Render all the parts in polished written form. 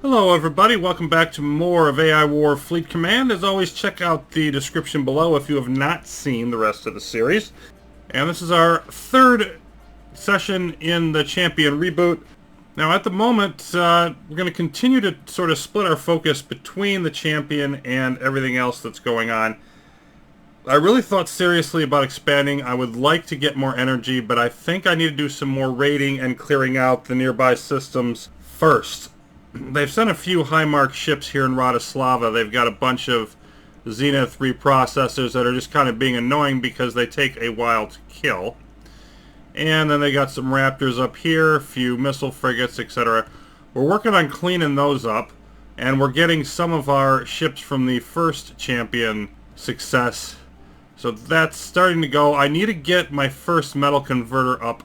Hello everybody, welcome back to more of AI War Fleet Command. As always, check out the description below if you have not seen the rest of the series. And this is our third session in the Champion reboot. Now at the moment, we're going to continue to sort of split our focus between the Champion and everything else that's going on. I really thought seriously about expanding. I would like to get more energy, but I think I need to do some more raiding and clearing out the nearby systems first. They've sent a few high-mark ships here in Radislava. They've got a bunch of Zenith reprocessors that are just kind of being annoying because they take a while to kill. And then they got some Raptors up here, a few missile frigates, etc. We're working on cleaning those up, and we're getting some of our ships from the first Champion success. So that's starting to go. I need to get my first metal converter up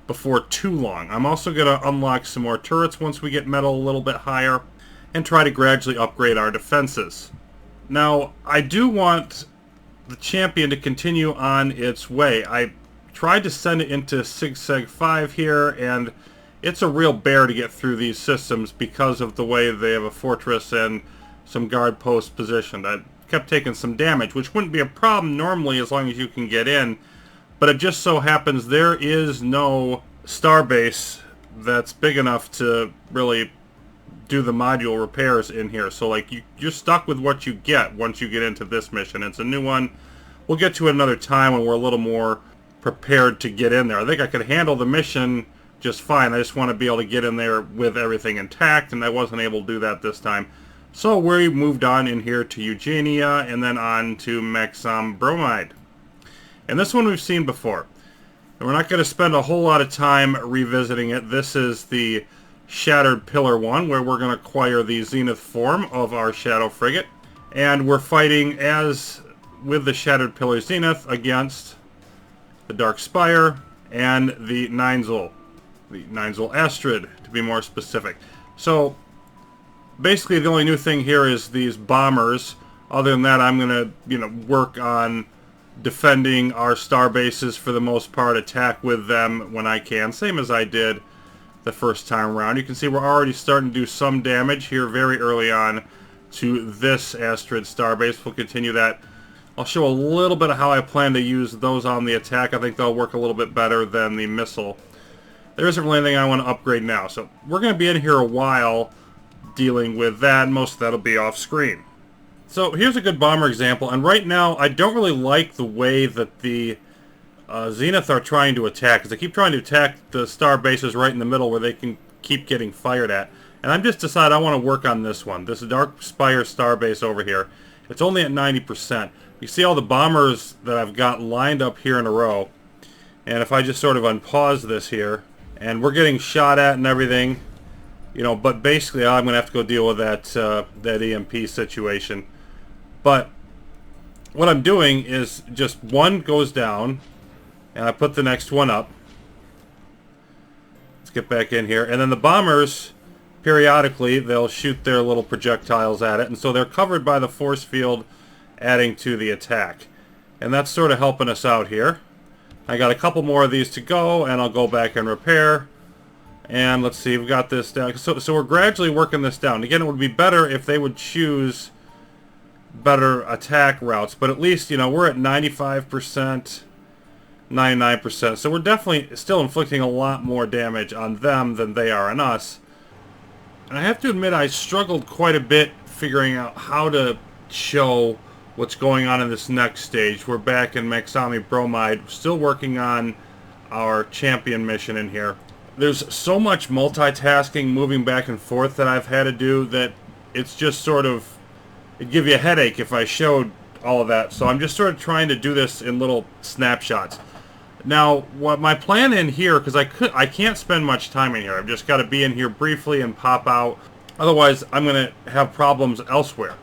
before too long. I'm also going to unlock some more turrets once we get metal a little bit higher and try to gradually upgrade our defenses. Now, I do want the Champion to continue on its way. I tried to send it into Sig 5 here, and it's a real bear to get through these systems because of the way they have a fortress and some guard posts positioned. I kept taking some damage, which wouldn't be a problem normally as long as you can get in. But it just so happens there is no starbase that's big enough to really do the module repairs in here. So like you're stuck with what you get once you get into this mission. It's a new one. We'll get to it another time when we're a little more prepared to get in there. I think I could handle the mission just fine. I just want to be able to get in there with everything intact, and I wasn't able to do that this time. So we moved on in here to Eugenia and then on to Maxam Bromide. And this one we've seen before. And we're not going to spend a whole lot of time revisiting it. This is the Shattered Pillar one, where we're going to acquire the Zenith form of our Shadow Frigate. And we're fighting, as with the Shattered Pillar Zenith, against the Dark Spire and the Ninezul. The Ninezul Astrid, to be more specific. So, basically the only new thing here is these bombers. Other than that, I'm going to, work on defending our star bases for the most part, attack with them when I can, same as I did the first time around. You can see we're already starting to do some damage here very early on to this Astrid starbase. We'll continue that. I'll show a little bit of how I plan to use those on the attack. I think they'll work a little bit better than the missile. There isn't really anything I want to upgrade now, so we're going to be in here a while dealing with that. Most of that will be off screen. So here's a good bomber example, and right now I don't really like the way that the Zenith are trying to attack, because they keep trying to attack the star bases right in the middle where they can keep getting fired at. And I've just decided I want to work on this one, this Dark Spire star base over here. It's only at 90%. You see all the bombers that I've got lined up here in a row, and if I just sort of unpause this here, and we're getting shot at and everything, but basically I'm going to have to go deal with that EMP situation. But what I'm doing is just one goes down, and I put the next one up. Let's get back in here. And then the bombers, periodically, they'll shoot their little projectiles at it. And so they're covered by the force field, adding to the attack. And that's sort of helping us out here. I got a couple more of these to go, and I'll go back and repair. And let's see, we've got this down. So we're gradually working this down. Again, it would be better if they would choose better attack routes, but at least, we're at 95%, 99%, so we're definitely still inflicting a lot more damage on them than they are on us. And I have to admit, I struggled quite a bit figuring out how to show what's going on in this next stage. We're back in Maxami Bromide, still working on our Champion mission in here. There's so much multitasking, moving back and forth that I've had to do that it's just sort of, it'd give you a headache if I showed all of that. So I'm just sort of trying to do this in little snapshots. Now, what my plan in here, because I can't spend much time in here. I've just got to be in here briefly and pop out. Otherwise, I'm going to have problems elsewhere.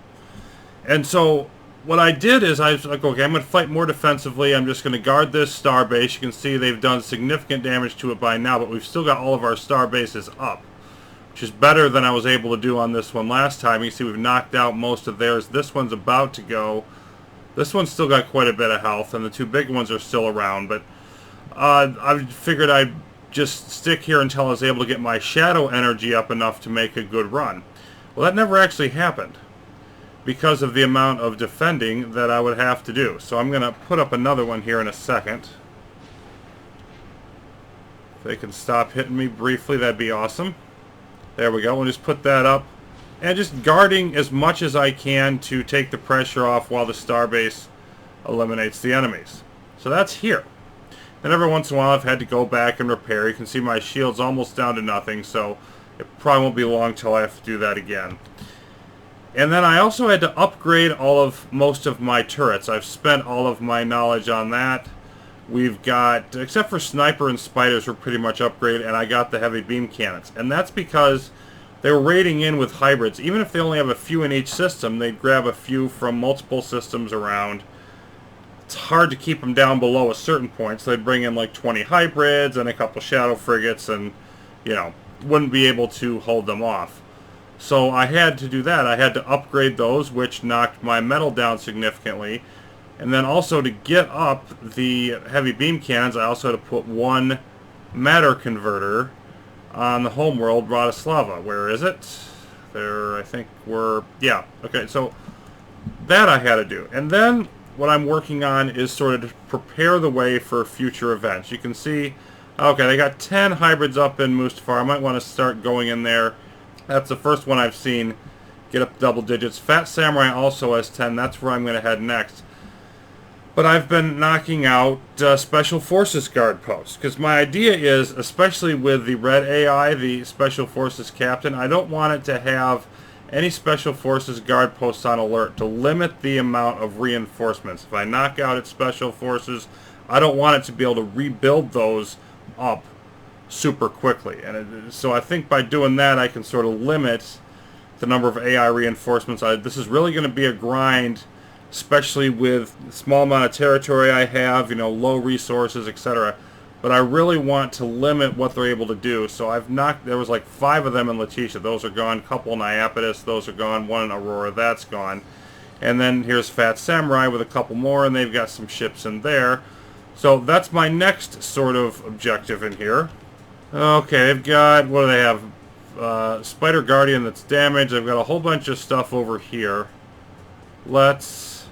And so what I did is I was like, okay, I'm going to fight more defensively. I'm just going to guard this star base. You can see they've done significant damage to it by now, but we've still got all of our star bases up, which is better than I was able to do on this one last time. You see we've knocked out most of theirs. This one's about to go. This one's still got quite a bit of health, and the two big ones are still around, but I figured I'd just stick here until I was able to get my shadow energy up enough to make a good run. Well, that never actually happened because of the amount of defending that I would have to do. So I'm going to put up another one here in a second. If they can stop hitting me briefly, that'd be awesome. There we go. We'll just put that up. And just guarding as much as I can to take the pressure off while the starbase eliminates the enemies. So that's here. Then every once in a while I've had to go back and repair. You can see my shield's almost down to nothing, so it probably won't be long till I have to do that again. And then I also had to upgrade most of my turrets. I've spent all of my knowledge on that. We've got, except for sniper and spiders, we're pretty much upgraded, and I got the heavy beam cannons. And that's because they were raiding in with hybrids. Even if they only have a few in each system, they'd grab a few from multiple systems around. It's hard to keep them down below a certain point, so they'd bring in like 20 hybrids and a couple shadow frigates and, you know, wouldn't be able to hold them off. So I had to do that. I had to upgrade those, which knocked my metal down significantly. And then also to get up the heavy beam cannons, I also had to put one matter converter on the homeworld, Bratislava. Where is it? There, I think we're... yeah, okay, so that I had to do. And then what I'm working on is sort of to prepare the way for future events. You can see, okay, they got 10 hybrids up in Mustafar. I might want to start going in there. That's the first one I've seen get up double digits. Fat Samurai also has 10. That's where I'm going to head next. But I've been knocking out Special Forces guard posts. Because my idea is, especially with the Red AI, the Special Forces captain, I don't want it to have any Special Forces guard posts on alert to limit the amount of reinforcements. If I knock out its Special Forces, I don't want it to be able to rebuild those up super quickly. And so I think by doing that, I can sort of limit the number of AI reinforcements. This is really going to be a grind, especially with the small amount of territory I have, you know, low resources, etc. But I really want to limit what they're able to do. So I've knocked, there was like 5 of them in Letitia. Those are gone. A couple in Iapetus. Those are gone. One in Aurora. That's gone. And then here's Fat Samurai with a couple more, and they've got some ships in there. So that's my next sort of objective in here. Okay, they've got, what do they have? Spider Guardian that's damaged. I've got a whole bunch of stuff over here. Let's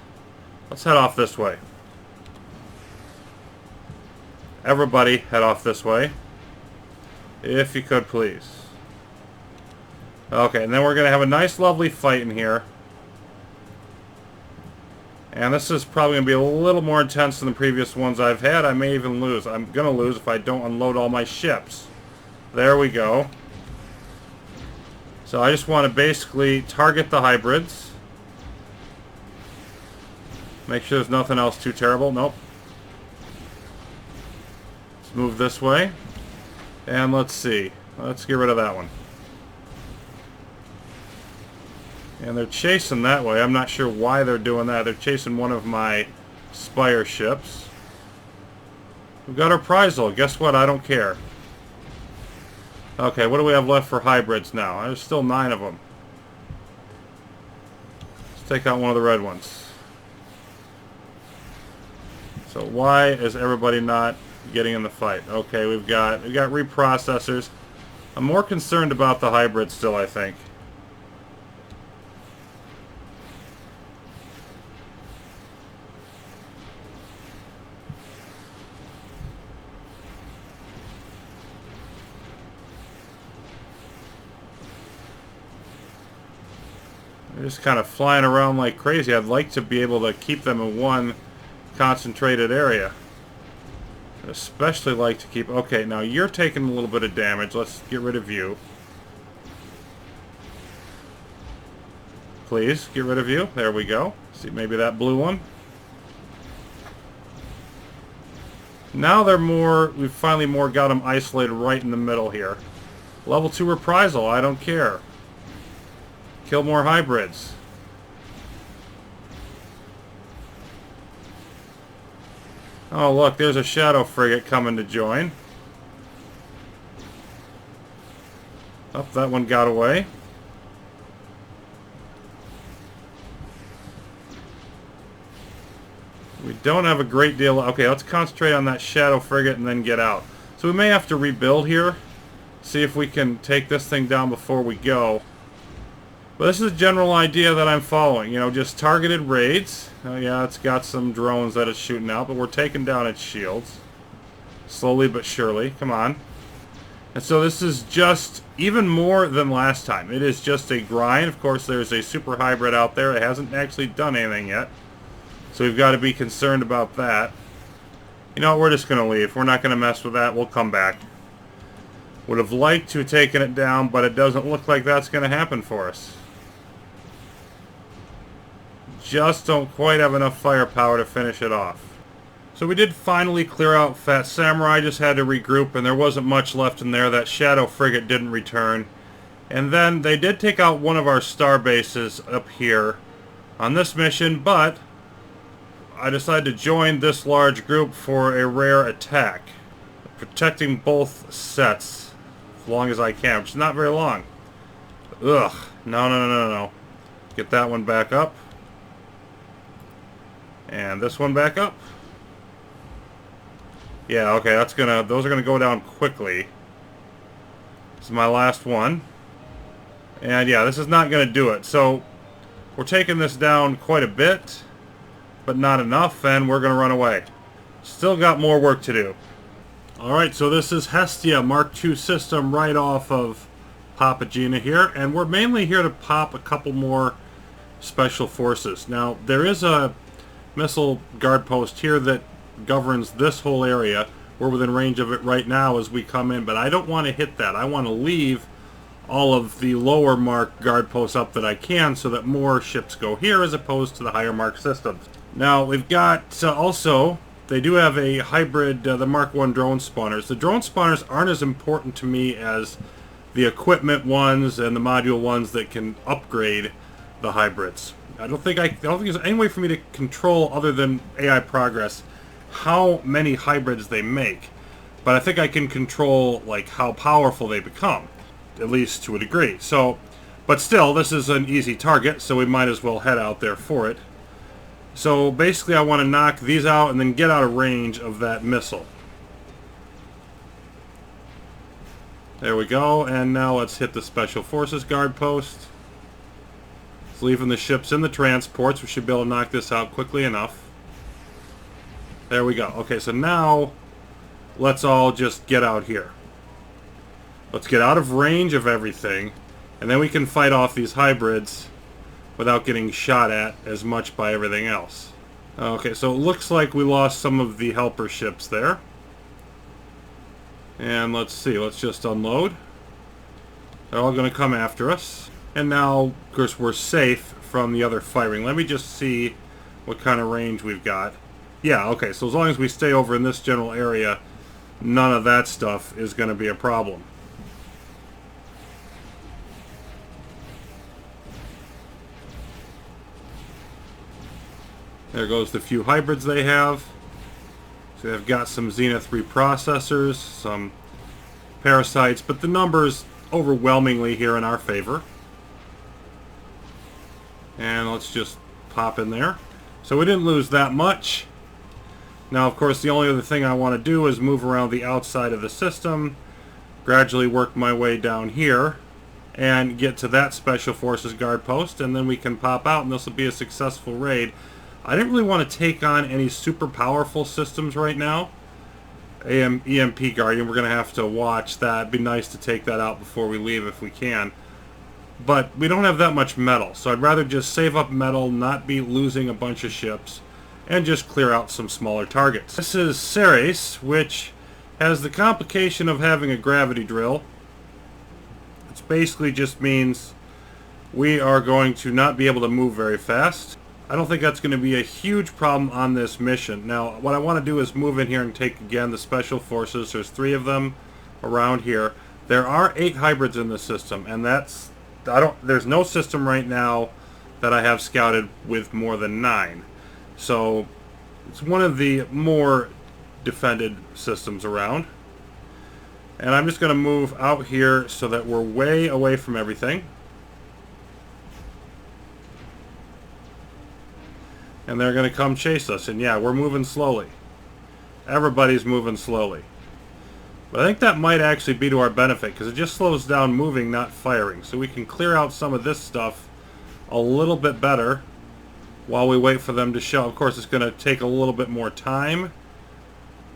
head off this way. Everybody head off this way. If you could, please. Okay, and then we're going to have a nice, lovely fight in here. And this is probably going to be a little more intense than the previous ones I've had. I may even lose. I'm going to lose if I don't unload all my ships. There we go. So I just want to basically target the hybrids. Make sure there's nothing else too terrible. Nope. Let's move this way. And let's see. Let's get rid of that one. And they're chasing that way. I'm not sure why they're doing that. They're chasing one of my Spire ships. We've got our Prizal. Guess what? I don't care. Okay, what do we have left for hybrids now? There's still 9 of them. Let's take out one of the red ones. So why is everybody not getting in the fight? Okay, we've got reprocessors. I'm more concerned about the hybrids still, I think. They're just kind of flying around like crazy. I'd like to be able to keep them in one concentrated area. I'd especially like to keep... Okay, now you're taking a little bit of damage. Let's get rid of you. Please, get rid of you. There we go. See, maybe that blue one. Now they're more... We've finally got them isolated right in the middle here. Level 2 reprisal. I don't care. Kill more hybrids. Oh, look, there's a shadow frigate coming to join. Oh, that one got away. We don't have a great deal... Okay, let's concentrate on that shadow frigate and then get out. So we may have to rebuild here. See if we can take this thing down before we go. But this is a general idea that I'm following. You know, just targeted raids. Oh yeah, it's got some drones that it's shooting out, but we're taking down its shields. Slowly but surely. Come on. And so this is just even more than last time. It is just a grind. Of course, there's a super hybrid out there. It hasn't actually done anything yet. So we've got to be concerned about that. You know what? We're just going to leave. We're not going to mess with that. We'll come back. Would have liked to have taken it down, but it doesn't look like that's going to happen for us. Just don't quite have enough firepower to finish it off. So we did finally clear out Fat Samurai, just had to regroup, and there wasn't much left in there. That Shadow Frigate didn't return. And then they did take out one of our star bases up here on this mission, but I decided to join this large group for a rare attack. Protecting both sets as long as I can, which is not very long. Ugh. No. Get that one back up. And this one back up. Yeah, okay, those are gonna go down quickly. This is my last one. And yeah, this is not gonna do it. So we're taking this down quite a bit, but not enough, and we're gonna run away. Still got more work to do. Alright, so this is Hestia Mark II system right off of Papagena here, and we're mainly here to pop a couple more special forces. Now, there is a missile guard post here that governs this whole area. We're within range of it right now as we come in, but I don't want to hit that. I want to leave all of the lower mark guard posts up that I can so that more ships go here as opposed to the higher mark systems. Now, we've got also, they do have a hybrid, the Mark I drone spawners. The drone spawners aren't as important to me as the equipment ones and the module ones that can upgrade the hybrids. I don't think there's any way for me to control, other than AI progress, how many hybrids they make. But I think I can control like how powerful they become, at least to a degree. So, but still, this is an easy target, so we might as well head out there for it. So basically I want to knock these out and then get out of range of that missile. There we go, and now let's hit the Special Forces guard post. It's leaving the ships in the transports. We should be able to knock this out quickly enough. There we go. Okay, so now let's all just get out here. Let's get out of range of everything, and then we can fight off these hybrids without getting shot at as much by everything else. Okay, so it looks like we lost some of the helper ships there. And let's see, let's just unload. They're all going to come after us. And now, of course, we're safe from the other firing. Let me just see what kind of range we've got. Yeah, okay, so as long as we stay over in this general area, none of that stuff is going to be a problem. There goes the few hybrids they have. So they've got some Zenith reprocessors, some parasites, but the numbers overwhelmingly here in our favor. And let's just pop in there. So we didn't lose that much. Now, of course, the only other thing I want to do is move around the outside of the system, gradually work my way down here, and get to that Special Forces guard post, and then we can pop out, and this will be a successful raid. I didn't really want to take on any super powerful systems right now. EMP Guardian, we're going to have to watch that. It'd be nice to take that out before we leave if we can. But we don't have that much metal, so I'd rather just save up metal, not be losing a bunch of ships, and just clear out some smaller targets. This is Ceres, which has the complication of having a gravity drill. It basically just means we are going to not be able to move very fast. I don't think that's going to be a huge problem on this mission. Now, what I want to do is move in here and take, again, the Special Forces. There's 3 of them around here. There are 8 hybrids in the system, and that's... there's no system right now that I have scouted with more than 9. So, it's one of the more defended systems around. And I'm just going to move out here so that we're way away from everything. And they're going to come chase us. And yeah, we're moving slowly. Everybody's moving slowly. But I think that might actually be to our benefit, because it just slows down moving, not firing. So we can clear out some of this stuff a little bit better while we wait for them to show. Of course, it's going to take a little bit more time,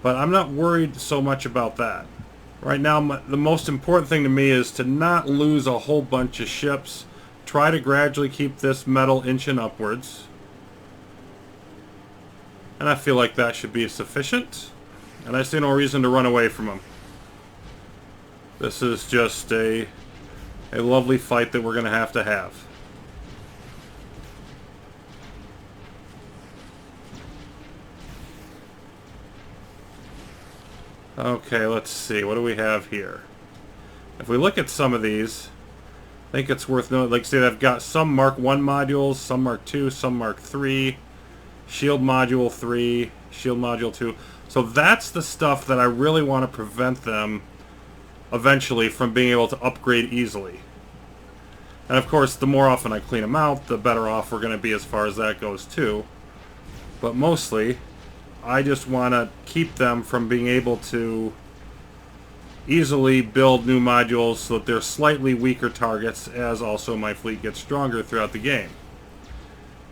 but I'm not worried so much about that. Right now, the most important thing to me is to not lose a whole bunch of ships. Try to gradually keep this metal inching upwards. And I feel like that should be sufficient. And I see no reason to run away from them. This is just a lovely fight that we're going to have. Okay, let's see. What do we have here? If we look at some of these, I think it's worth noting. Like, say, they've got some Mark 1 modules, some Mark 2, some Mark 3, Shield Module 3, Shield Module 2. So that's the stuff that I really want to prevent them eventually from being able to upgrade easily. And of course, the more often I clean them out, the better off we're going to be as far as that goes too. But mostly, I just want to keep them from being able to easily build new modules so that they're slightly weaker targets, as also my fleet gets stronger throughout the game.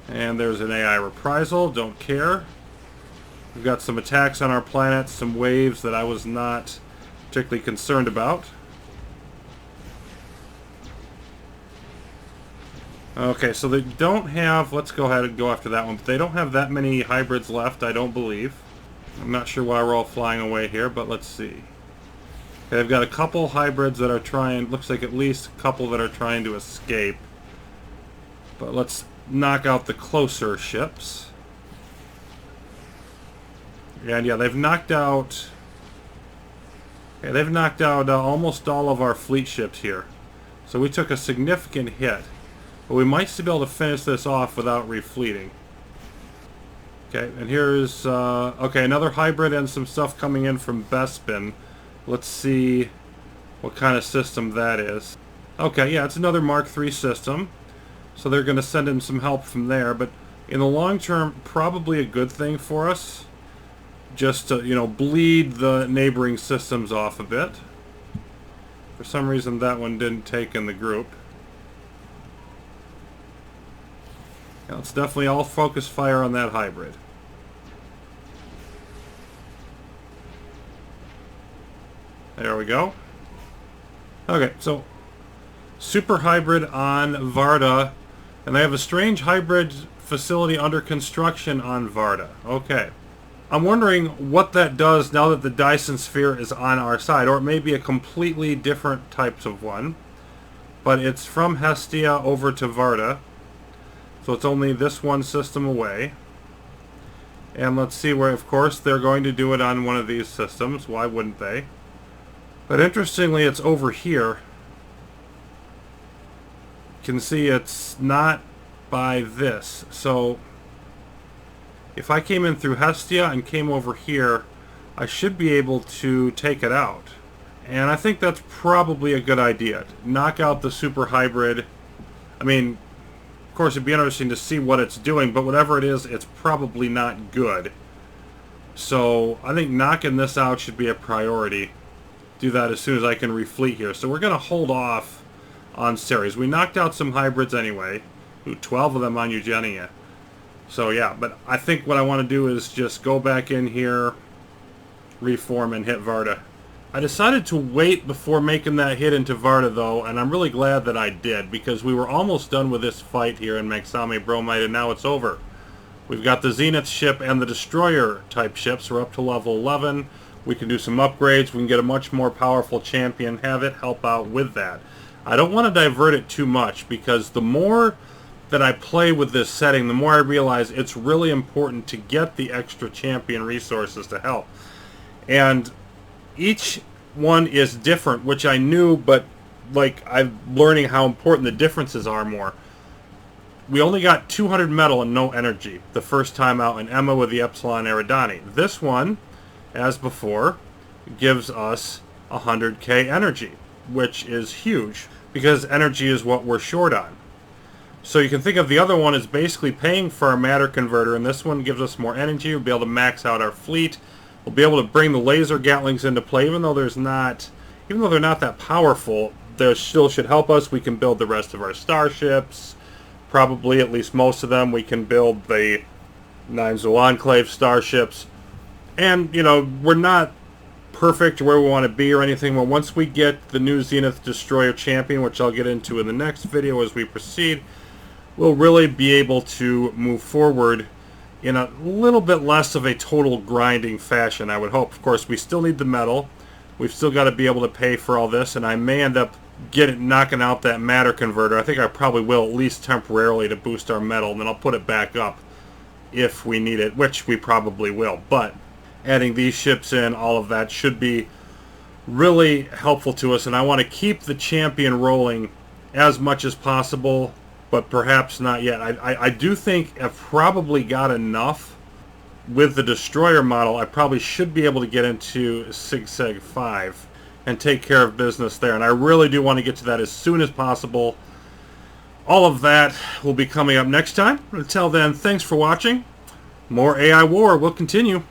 And there's an AI reprisal, don't care. We've got some attacks on our planet, some waves that I was not particularly concerned about. Okay, so they don't have, let's go ahead and go after that one, but they don't have that many hybrids left, I don't believe. I'm not sure why we're all flying away here, but let's see. Okay, they've got a couple hybrids that are trying, looks like at least a couple that are trying to escape. But let's knock out the closer ships. And yeah, they've knocked out almost all of our fleet ships here. So we took a significant hit. But we might still be able to finish this off without refleeting. Okay, and here's okay, another hybrid and some stuff coming in from Bespin. Let's see what kind of system that is. Okay, yeah, it's another Mark III system. So they're going to send in some help from there. But in the long term, probably a good thing for us. Just to, you know, bleed the neighboring systems off a bit. For some reason, that one didn't take in the group. Yeah, let's definitely all focus fire on that hybrid. There we go. Okay, so super hybrid on Varda, and they have a strange hybrid facility under construction on Varda. Okay. I'm wondering what that does now that the Dyson Sphere is on our side, or it may be a completely different types of one. But it's from Hestia over to Varda, so it's only this one system away. And let's see where, of course, they're going to do it on one of these systems. Why wouldn't they? But interestingly, it's over here. You can see it's not by this. So if I came in through Hestia and came over here, I should be able to take it out. And I think that's probably a good idea. Knock out the super hybrid. I mean, of course, it'd be interesting to see what it's doing, but whatever it is, it's probably not good. So I think knocking this out should be a priority. Do that as soon as I can refleet here. So we're going to hold off on Ceres. We knocked out some hybrids anyway. Ooh, 12 of them on Eugenia. So yeah, but I think what I want to do is just go back in here, reform, and hit Varda. I decided to wait before making that hit into Varda, though, and I'm really glad that I did, because we were almost done with this fight here in Maxame Bromide, and now it's over. We've got the Zenith ship and the Destroyer type ships. We're up to level 11. We can do some upgrades. We can get a much more powerful champion, have it help out with that. I don't want to divert it too much, because the more that I play with this setting, the more I realize it's really important to get the extra champion resources to help. And each one is different, which I knew, but like I'm learning how important the differences are more. We only got 200 metal and no energy the first time out in Emma with the Epsilon Eridani. This one, as before, gives us 100k energy, which is huge, because energy is what we're short on. So you can think of the other one as basically paying for our matter converter, and this one gives us more energy. We'll be able to max out our fleet, We'll be able to bring the laser Gatlings into play, even though they're not that powerful. They still should help us. We can build the rest of our starships, probably at least most of them. We can build the Nine Zul Enclave starships, and we're not perfect where we want to be or anything, but once we get the new Zenith Destroyer Champion, which I'll get into in the next video as we proceed, we'll really be able to move forward in a little bit less of a total grinding fashion, I would hope. Of course, we still need the metal. We've still got to be able to pay for all this, and I may end up knocking out that matter converter. I think I probably will, at least temporarily, to boost our metal, and then I'll put it back up if we need it, which we probably will. But adding these ships in, all of that should be really helpful to us, and I want to keep the champion rolling as much as possible, but perhaps not yet. I do think I've probably got enough with the destroyer model. I probably should be able to get into Sig Seg 5 and take care of business there, and I really do want to get to that as soon as possible. All of that will be coming up next time. Until then, thanks for watching. More AI War will continue.